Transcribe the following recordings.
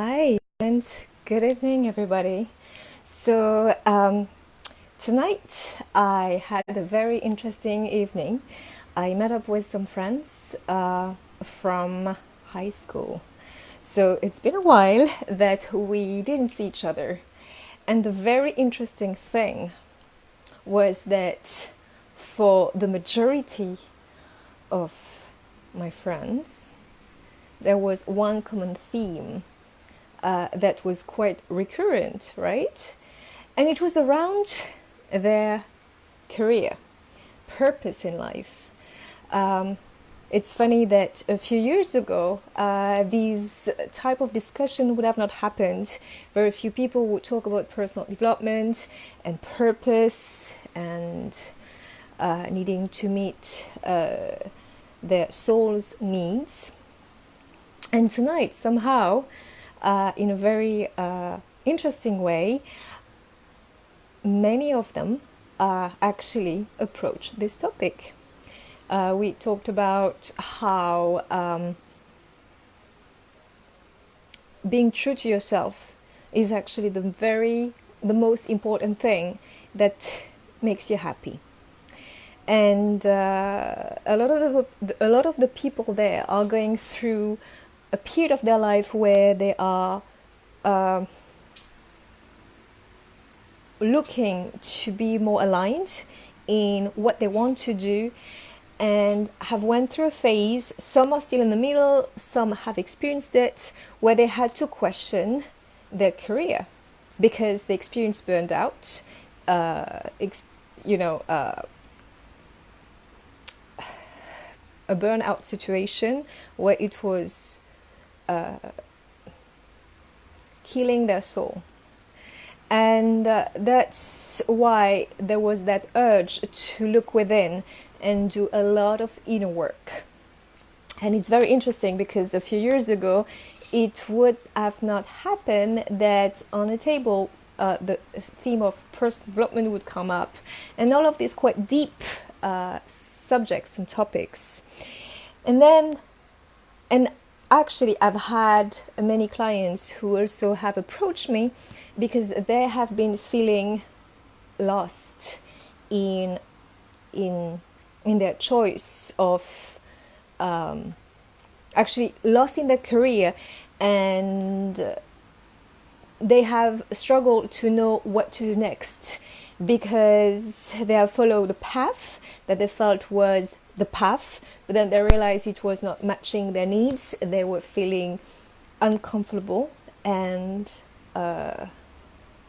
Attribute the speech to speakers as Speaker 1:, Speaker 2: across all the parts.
Speaker 1: Hi, and good evening, everybody. So, tonight I had a very interesting evening. I met up with some friends from high school. So, it's been a while that we didn't see each other. And the very interesting thing was that for the majority of my friends, there was one common theme that was quite recurrent, right? And it was around their career, purpose in life. Um, it's funny that a few years ago, these type of discussion would have not happened. Very few people would talk about personal development and purpose and needing to meet their soul's needs. And tonight, somehow, in a very interesting way, many of them actually approach this topic. We talked about how being true to yourself is actually the most important thing that makes you happy. And a lot of the people there are going through a period of their life where they are looking to be more aligned in what they want to do and have went through a phase. Some are still in the middle, some have experienced it, where they had to question their career because they experienced burned out, a burnout situation where it was killing their soul. And that's why there was that urge to look within and do a lot of inner work. And it's very interesting because a few years ago, it would have not happened that on the table, the theme of personal development would come up. And all of these quite deep subjects and topics. And actually, I've had many clients who also have approached me because they have been feeling lost in their choice of actually lost in their career, and they have struggled to know what to do next because they have followed a path that they felt was the path, but then they realized it was not matching their needs. They were feeling uncomfortable and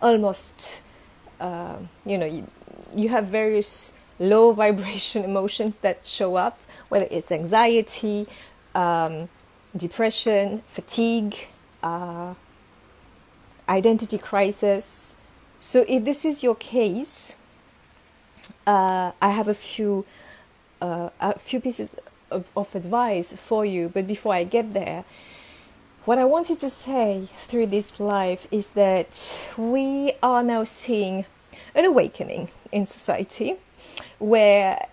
Speaker 1: almost, you have various low vibration emotions that show up, whether it's anxiety, depression, fatigue, identity crisis. So if this is your case, I have a few pieces of advice for you. But before I get there, what I wanted to say through this live is that we are now seeing an awakening in society where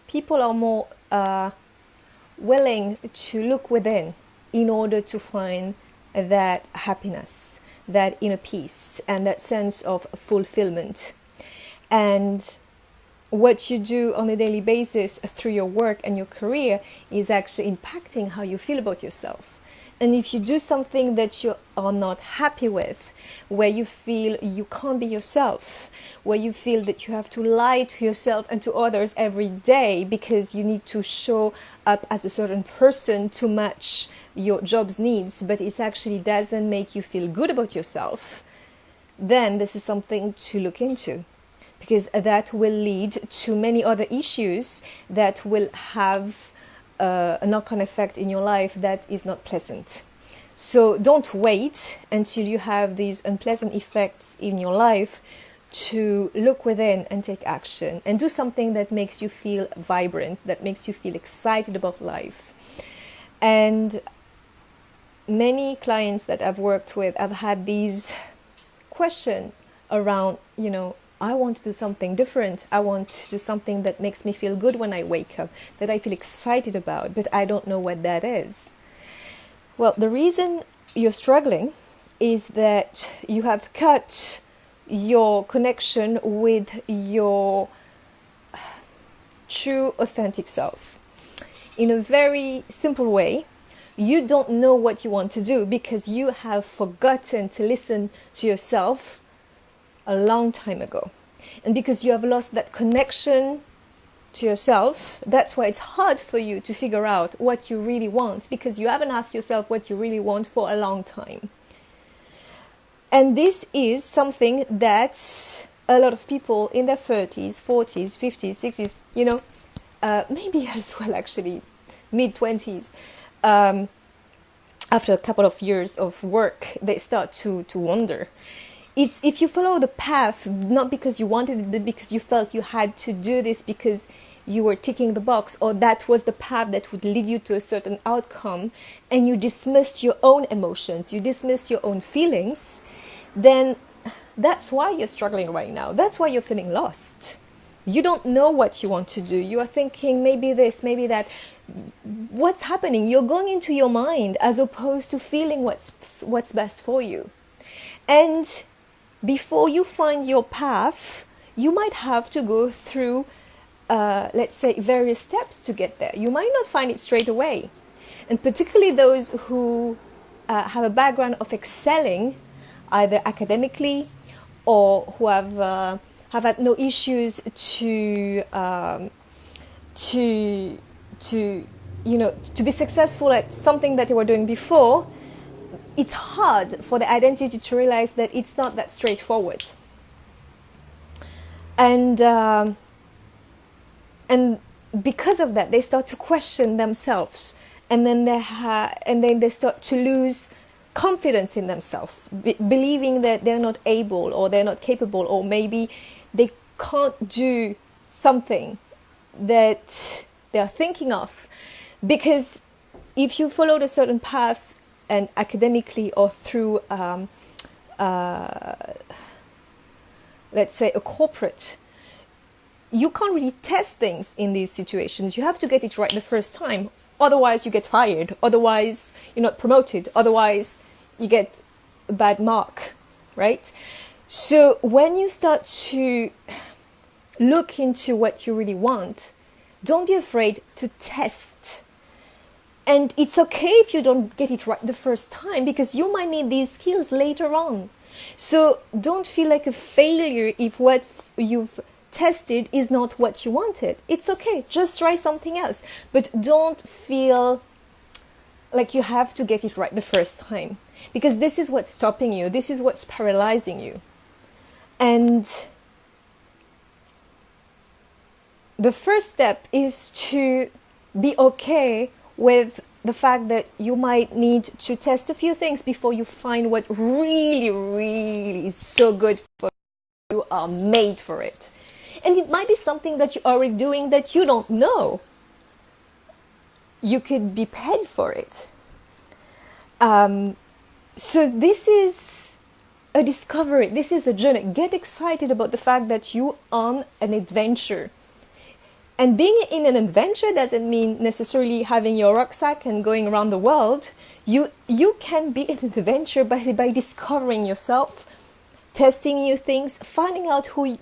Speaker 1: people are more willing to look within in order to find that happiness, that inner peace, and that sense of fulfillment. And what you do on a daily basis through your work and your career is actually impacting how you feel about yourself. And if you do something that you are not happy with, where you feel you can't be yourself, where you feel that you have to lie to yourself and to others every day because you need to show up as a certain person to match your job's needs, but it actually doesn't make you feel good about yourself, then this is something to look into, because that will lead to many other issues that will have a knock-on effect in your life that is not pleasant. So don't wait until you have these unpleasant effects in your life to look within and take action and do something that makes you feel vibrant, that makes you feel excited about life. And many clients that I've worked with have had these questions around, I want to do something different. I want to do something that makes me feel good when I wake up, that I feel excited about, but I don't know what that is. Well, the reason you're struggling is that you have cut your connection with your true authentic self. In a very simple way, you don't know what you want to do because you have forgotten to listen to yourself a long time ago. And because you have lost that connection to yourself, that's why it's hard for you to figure out what you really want, because you haven't asked yourself what you really want for a long time. And this is something that a lot of people in their 30s, 40s, 50s, 60s, maybe as well actually mid-20s, after a couple of years of work, they start to wonder. It's if you follow the path, not because you wanted it, but because you felt you had to do this because you were ticking the box, or that was the path that would lead you to a certain outcome, and you dismissed your own emotions, you dismissed your own feelings, then that's why you're struggling right now. That's why you're feeling lost. You don't know what you want to do. You are thinking maybe this, maybe that. What's happening? You're going into your mind as opposed to feeling what's best for you. And before you find your path, you might have to go through, let's say, various steps to get there. You might not find it straight away. And particularly those who have a background of excelling, either academically or who have had no issues to be successful at something that they were doing before, it's hard for the identity to realize that it's not that straightforward. And because of that, they start to question themselves, and then they start to lose confidence in themselves, believing that they're not able, or they're not capable, or maybe they can't do something that they're thinking of. Because if you followed a certain path, and academically or through, let's say, a corporate, you can't really test things in these situations. You have to get it right the first time. Otherwise, you get fired. Otherwise, you're not promoted. Otherwise, you get a bad mark, right? So when you start to look into what you really want, don't be afraid to test. And it's okay if you don't get it right the first time, because you might need these skills later on. So don't feel like a failure if what you've tested is not what you wanted. It's okay. Just try something else. But don't feel like you have to get it right the first time, because this is what's stopping you. This is what's paralyzing you. And the first step is to be okay with the fact that you might need to test a few things before you find what really, really is so good for you. You are made for it. And it might be something that you're already doing that you don't know. You could be paid for it. So this is a discovery. This is a journey. Get excited about the fact that you're on an adventure. And being in an adventure doesn't mean necessarily having your rucksack and going around the world. You can be in an adventure by discovering yourself, testing new things, finding out who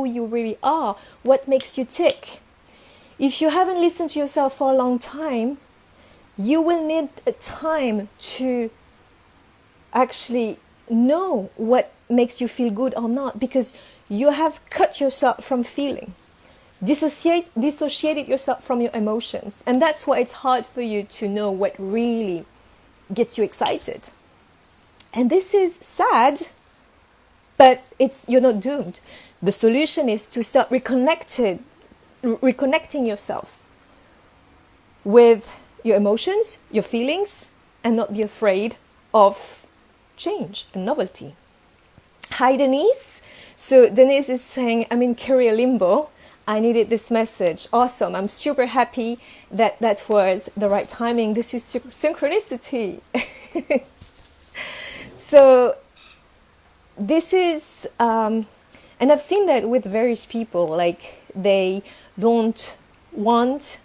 Speaker 1: you really are, what makes you tick. If you haven't listened to yourself for a long time, you will need a time to actually know what makes you feel good or not, because you have cut yourself from feeling. Dissociated yourself from your emotions. And that's why it's hard for you to know what really gets you excited. And this is sad, but you're not doomed. The solution is to start reconnecting yourself with your emotions, your feelings, and not be afraid of change and novelty. Hi, Denise. So Denise is saying, I'm in career limbo. I needed this message. Awesome. I'm super happy that was the right timing. This is synchronicity. So this is, and I've seen that with various people, like they don't want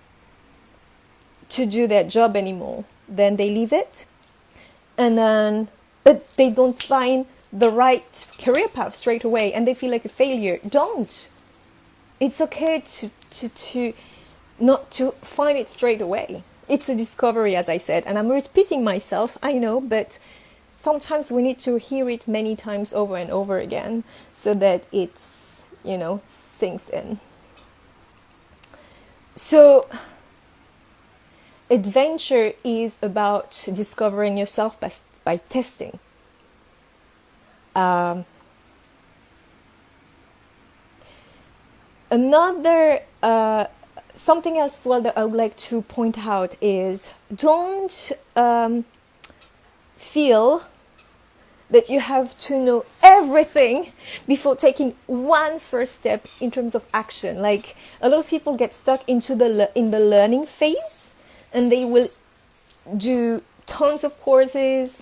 Speaker 1: to do their job anymore. Then they leave it and then but they don't find the right career path straight away and they feel like a failure. Don't. It's okay to not to find it straight away. It's a discovery, as I said, and I'm repeating myself, I know, but sometimes we need to hear it many times over and over again so that it's, sinks in. So adventure is about discovering yourself by testing. Another something else as well that I would like to point out is don't feel that you have to know everything before taking one first step in terms of action. Like a lot of people get stuck into in the learning phase, and they will do tons of courses,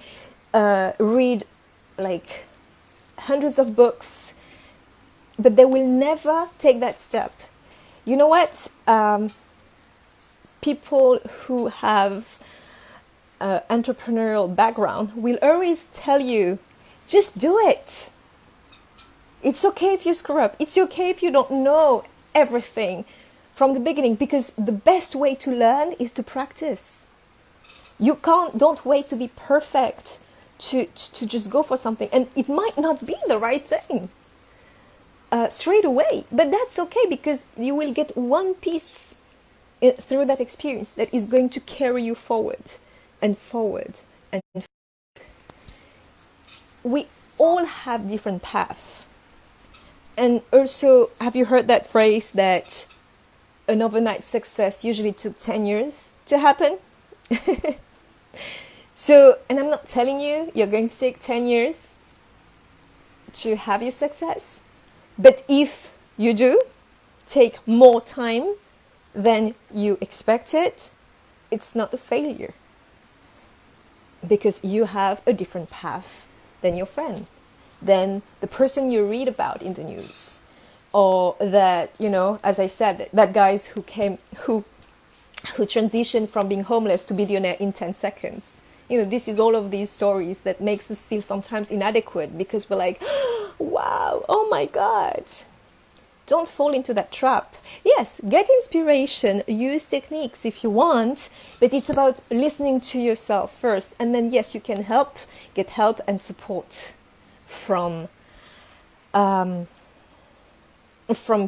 Speaker 1: read like hundreds of books, but they will never take that step. You know what? People who have entrepreneurial background will always tell you, just do it. It's okay if you screw up. It's okay if you don't know everything from the beginning, because the best way to learn is to practice. Don't wait to be perfect to just go for something, and it might not be the right thing straight away, but that's okay, because you will get one piece through that experience that is going to carry you forward and forward and forward. We all have different paths. And also, have you heard that phrase that an overnight success usually took 10 years to happen? So, and I'm not telling you you're going to take 10 years to have your success, but if you do take more time than you expected, it's not a failure, because you have a different path than your friend, than the person you read about in the news, or that, as I said, that guys who transitioned from being homeless to billionaire in 10 seconds. This is all of these stories that makes us feel sometimes inadequate, because we're like, wow, oh my God. Don't fall into that trap. Yes, get inspiration, use techniques if you want, but it's about listening to yourself first. And then, yes, you can get help and support from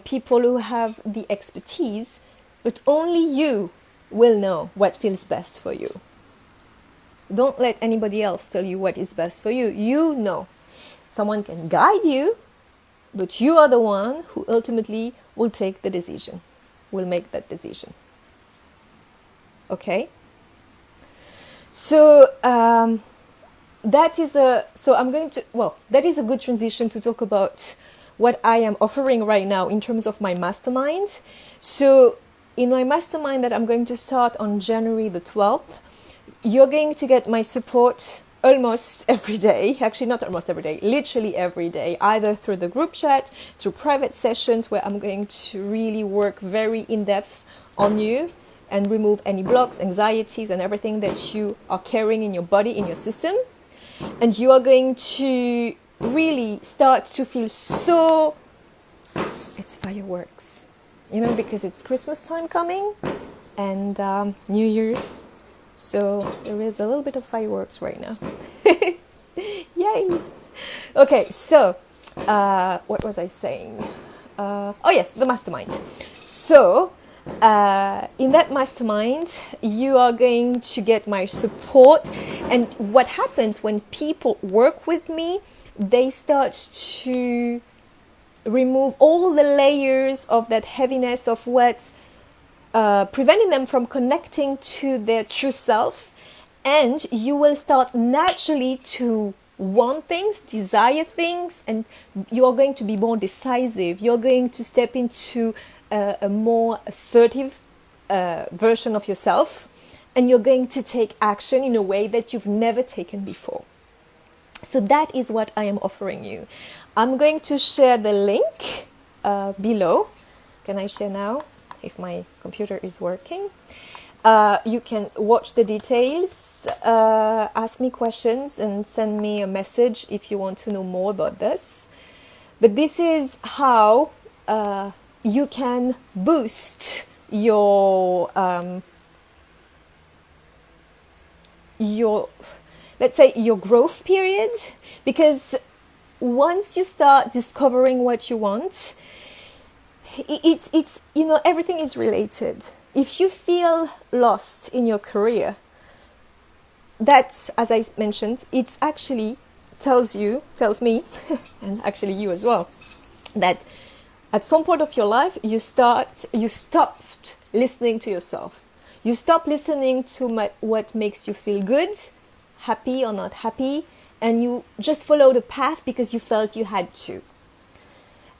Speaker 1: people who have the expertise, but only you will know what feels best for you. Don't let anybody else tell you what is best for you. You know. Someone can guide you, but you are the one who ultimately will take the decision, will make that decision. Okay? So that is a good transition to talk about what I am offering right now in terms of my mastermind. So in my mastermind that I'm going to start on January the 12th, you're going to get my support almost every day. Actually, not almost every day, literally every day, either through the group chat, through private sessions where I'm going to really work very in-depth on you and remove any blocks, anxieties, and everything that you are carrying in your body, in your system. And you are going to really start to feel so... It's fireworks, because it's Christmas time coming and New Year's. So there is a little bit of fireworks right now. Yay! Okay, so what was I saying? The mastermind. So in that mastermind, you are going to get my support. And what happens when people work with me, they start to remove all the layers of that heaviness of what's preventing them from connecting to their true self, and you will start naturally to want things, desire things, and you are going to be more decisive. You're going to step into a more assertive version of yourself, and you're going to take action in a way that you've never taken before. So that is what I am offering you. I'm going to share the link below. Can I share now? If my computer is working. You can watch the details, ask me questions, and send me a message if you want to know more about this. But this is how you can boost your let's say your growth period, because once you start discovering what you want, it's everything is related. If you feel lost in your career, that's, as I mentioned, it's actually tells me and actually you as well, that at some point of your life you stopped listening to yourself. You stop listening to what makes you feel good, happy or not happy, and you just follow the path because you felt you had to.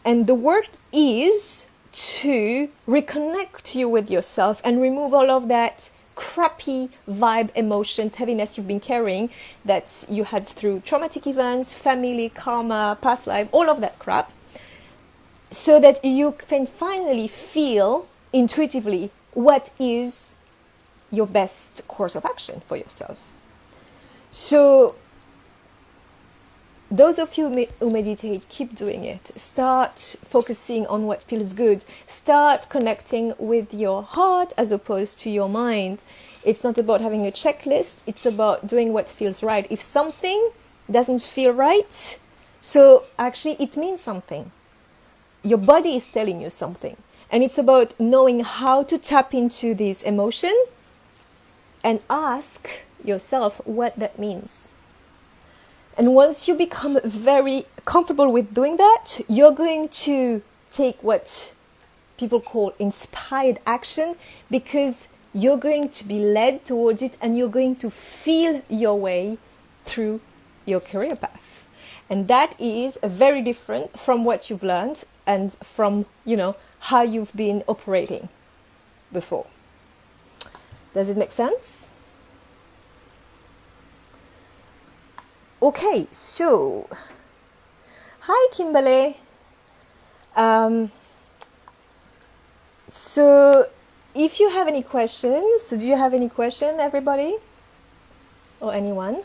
Speaker 1: And the work is to reconnect you with yourself and remove all of that crappy vibe, emotions, heaviness you've been carrying that you had through traumatic events, family, karma, past life, all of that crap, so that you can finally feel intuitively what is your best course of action for yourself. So those of you who meditate, keep doing it. Start focusing on what feels good. Start connecting with your heart as opposed to your mind. It's not about having a checklist. It's about doing what feels right. If something doesn't feel right, so actually it means something. Your body is telling you something. And it's about knowing how to tap into this emotion and ask yourself what that means. And once you become very comfortable with doing that, you're going to take what people call inspired action, because you're going to be led towards it and you're going to feel your way through your career path. And that is very different from what you've learned and from, how you've been operating before. Does it make sense? Okay, so hi Kimberly. So if you have any questions, so do you have any question, everybody? Or anyone?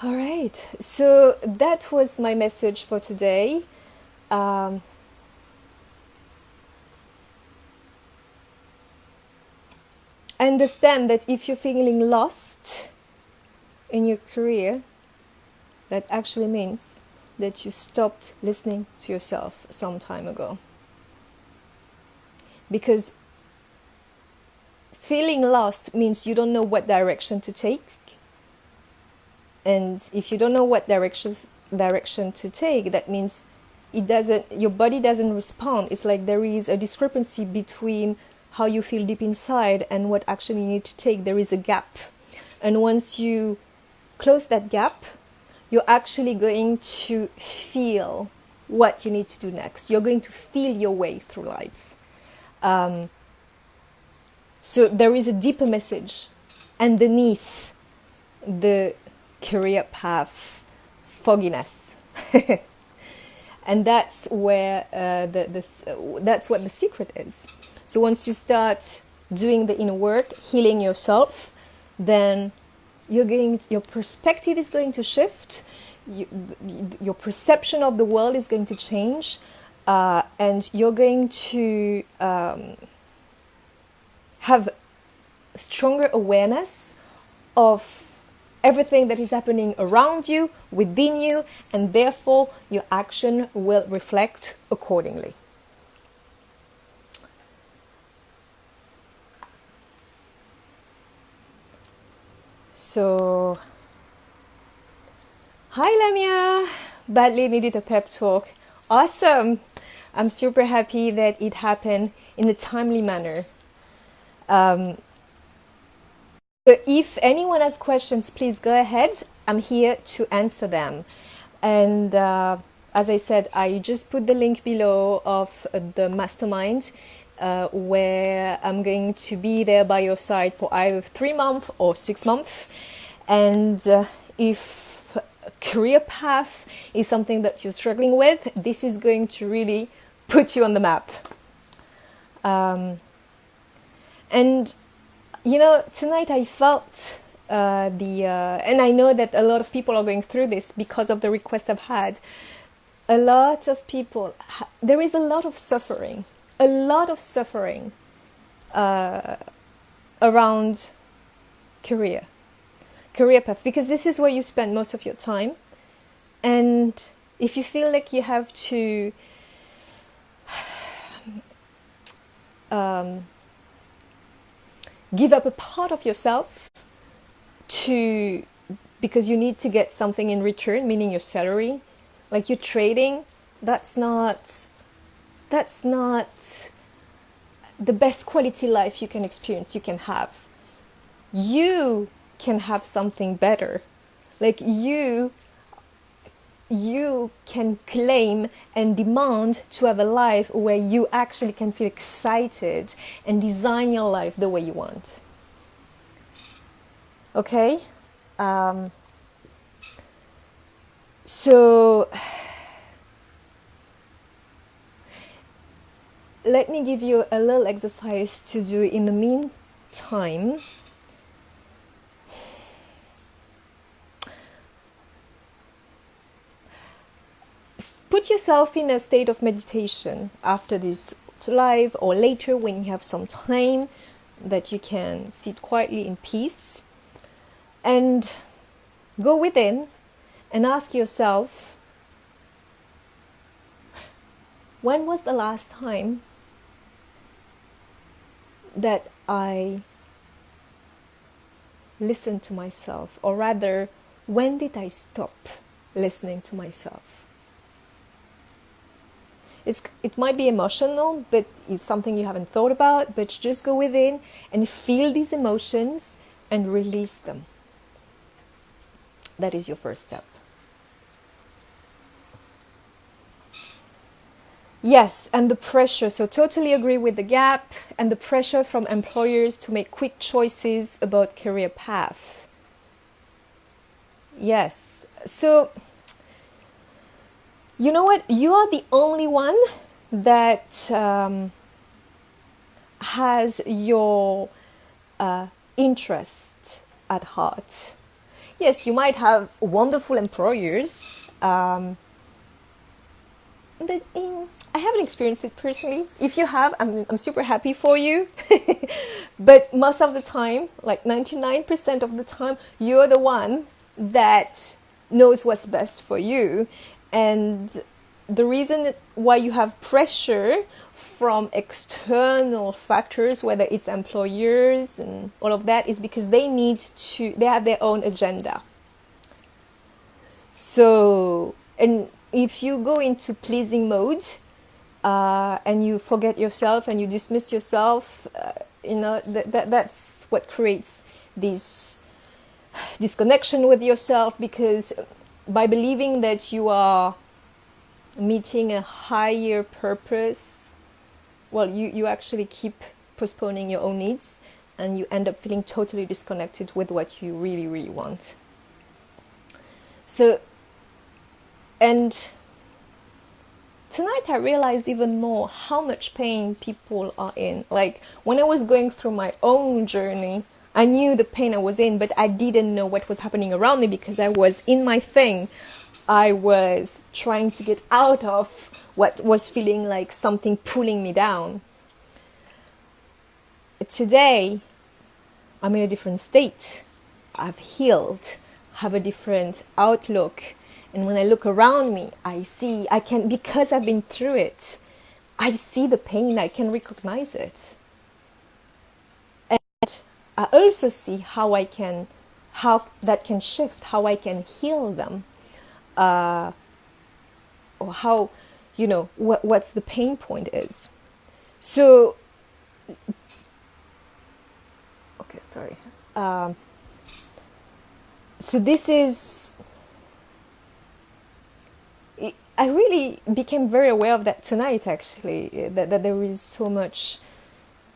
Speaker 1: All right, so that was my message for today. Understand that if you're feeling lost in your career, that actually means that you stopped listening to yourself some time ago. Because feeling lost means you don't know what direction to take. And if you don't know what direction to take, that means your body doesn't respond. It's like there is a discrepancy between how you feel deep inside and what action you need to take. There is a gap. And once you close that gap, you're actually going to feel what you need to do next. You're going to feel your way through life. So there is a deeper message underneath the career path fogginess. And that's where that's what the secret is. So once you start doing the inner work, healing yourself, then your perspective is going to shift. Your perception of the world is going to change, and you're going to have stronger awareness of everything that is happening around you, within you, and therefore your action will reflect accordingly. So, hi Lamia, badly needed a pep talk. Awesome. I'm super happy that it happened in a timely manner. So if anyone has questions, please go ahead. I'm here to answer them. And as I said, I just put the link below of the mastermind where I'm going to be there by your side for either 3 months or 6 months. And if career path is something that you're struggling with, this is going to really put you on the map. And you know, tonight I felt and I know that a lot of people are going through this because of the requests I've had. A lot of people, there is a lot of suffering around career path, because this is where you spend most of your time. And if you feel like you have to give up a part of yourself because you need to get something in return, meaning your salary, like you're trading, that's not the best quality life you can experience, you can have. You can have something better. Like you can claim and demand to have a life where you actually can feel excited and design your life the way you want. Okay? So let me give you a little exercise to do in the meantime. Put yourself in a state of meditation after this live, or later when you have some time that you can sit quietly in peace, and go within and ask yourself, when was the last time that I listened to myself? Or rather, when did I stop listening to myself? It might be emotional, but it's something you haven't thought about, but just go within and feel these emotions and release them. That is your first step. Yes, and the pressure. So totally agree with the gap and the pressure from employers to make quick choices about career path. Yes. So, you know what? You are the only one that has your interest at heart. Yes, you might have wonderful employers, but I haven't experienced it personally. If you have, I'm super happy for you. But most of the time, like 99% of the time, you're the one that knows what's best for you. And the reason why you have pressure from external factors, whether it's employers and all of that, is because they have their own agenda. So, and if you go into pleasing mode, and you forget yourself and you dismiss yourself, that's what creates this disconnection with yourself, because by believing that you are meeting a higher purpose, well, you actually keep postponing your own needs, and you end up feeling totally disconnected with what you really, really want. So, and tonight I realized even more how much pain people are in. Like, when I was going through my own journey, I knew the pain I was in, but I didn't know what was happening around me because I was in my thing. I was trying to get out of what was feeling like something pulling me down. Today, I'm in a different state. I've healed, have a different outlook. And when I look around me, because I've been through it, I see the pain, I can recognize it. And I also see how that can shift, how I can heal them. Or how, what's the pain point is. So, okay, sorry. So this is, I really became very aware of that tonight, actually, that there is so much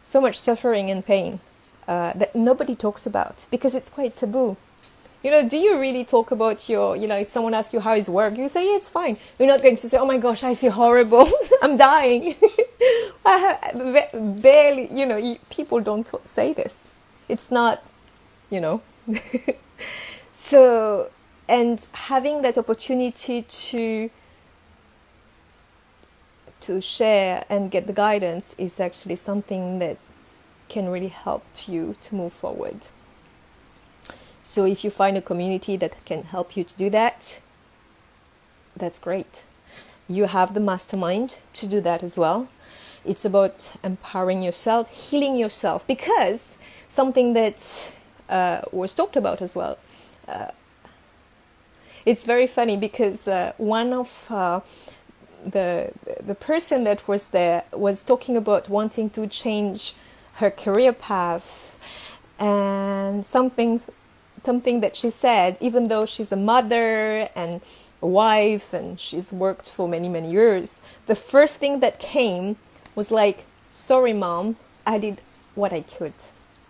Speaker 1: suffering and pain that nobody talks about, because it's quite taboo. Do you really talk about your, if someone asks you how is work, you say, yeah, it's fine. You're not going to say, oh my gosh, I feel horrible. I'm dying. Barely, people don't say this. It's not, you know. So, and having that opportunity to share and get the guidance is actually something that can really help you to move forward. So if you find a community that can help you to do that, that's great. You have the mastermind to do that as well. It's about empowering yourself, healing yourself, because something that was talked about as well. It's very funny because one of the person that was there was talking about wanting to change her career path, and something that she said, even though she's a mother and a wife and she's worked for many, many years, the first thing that came was like, sorry, mom, I did what I could.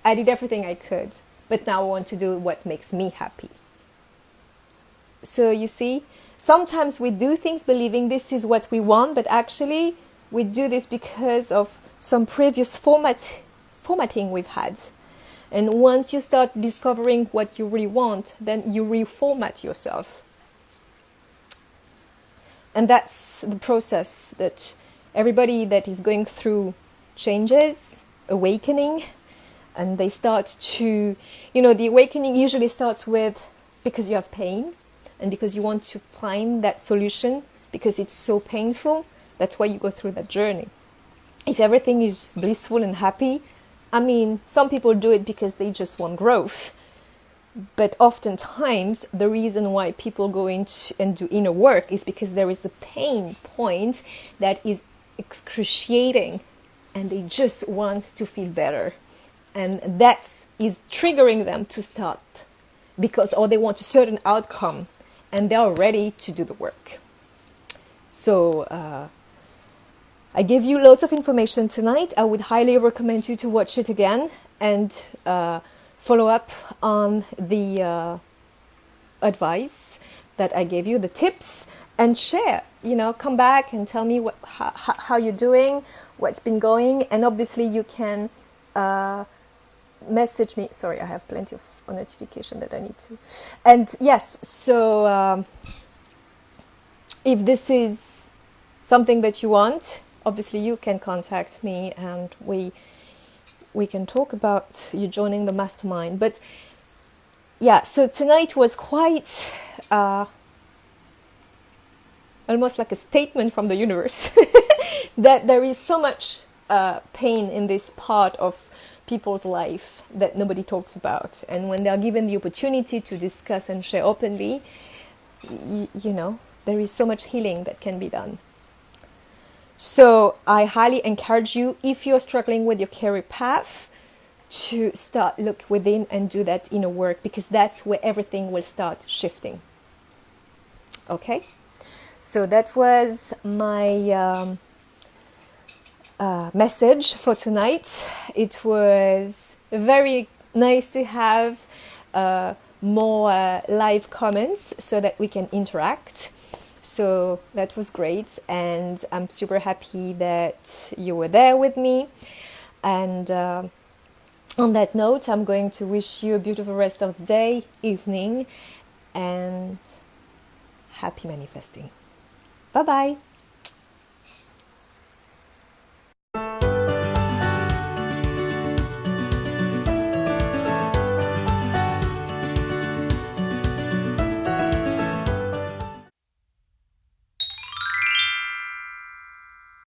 Speaker 1: I did everything I could, but now I want to do what makes me happy. So you see, sometimes we do things believing this is what we want, but actually we do this because of some previous formatting we've had. And once you start discovering what you really want, then you reformat yourself. And that's the process that everybody that is going through changes, awakening, and they start to, the awakening usually starts with because you have pain and because you want to find that solution because it's so painful. That's why you go through that journey. If everything is blissful and happy, some people do it because they just want growth. But oftentimes, the reason why people go into and do inner work is because there is a pain point that is excruciating and they just want to feel better. And that is triggering them to start or they want a certain outcome and they are ready to do the work. So, I gave you loads of information tonight. I would highly recommend you to watch it again and follow up on the advice that I gave you, the tips, and share. Come back and tell me how you're doing, what's been going, and obviously you can message me. Sorry, I have plenty of notification that I need to. And yes, so if this is something that you want, obviously you can contact me and we can talk about you joining the mastermind. But yeah, so tonight was quite almost like a statement from the universe that there is so much pain in this part of people's life that nobody talks about. And when they are given the opportunity to discuss and share openly, there is so much healing that can be done. So I highly encourage you, if you're struggling with your career path, to look within and do that inner work, because that's where everything will start shifting. Okay? So that was my message for tonight. It was very nice to have more live comments so that we can interact. So that was great, and I'm super happy that you were there with me. And on that note, I'm going to wish you a beautiful rest of the day, evening, and happy manifesting. Bye-bye.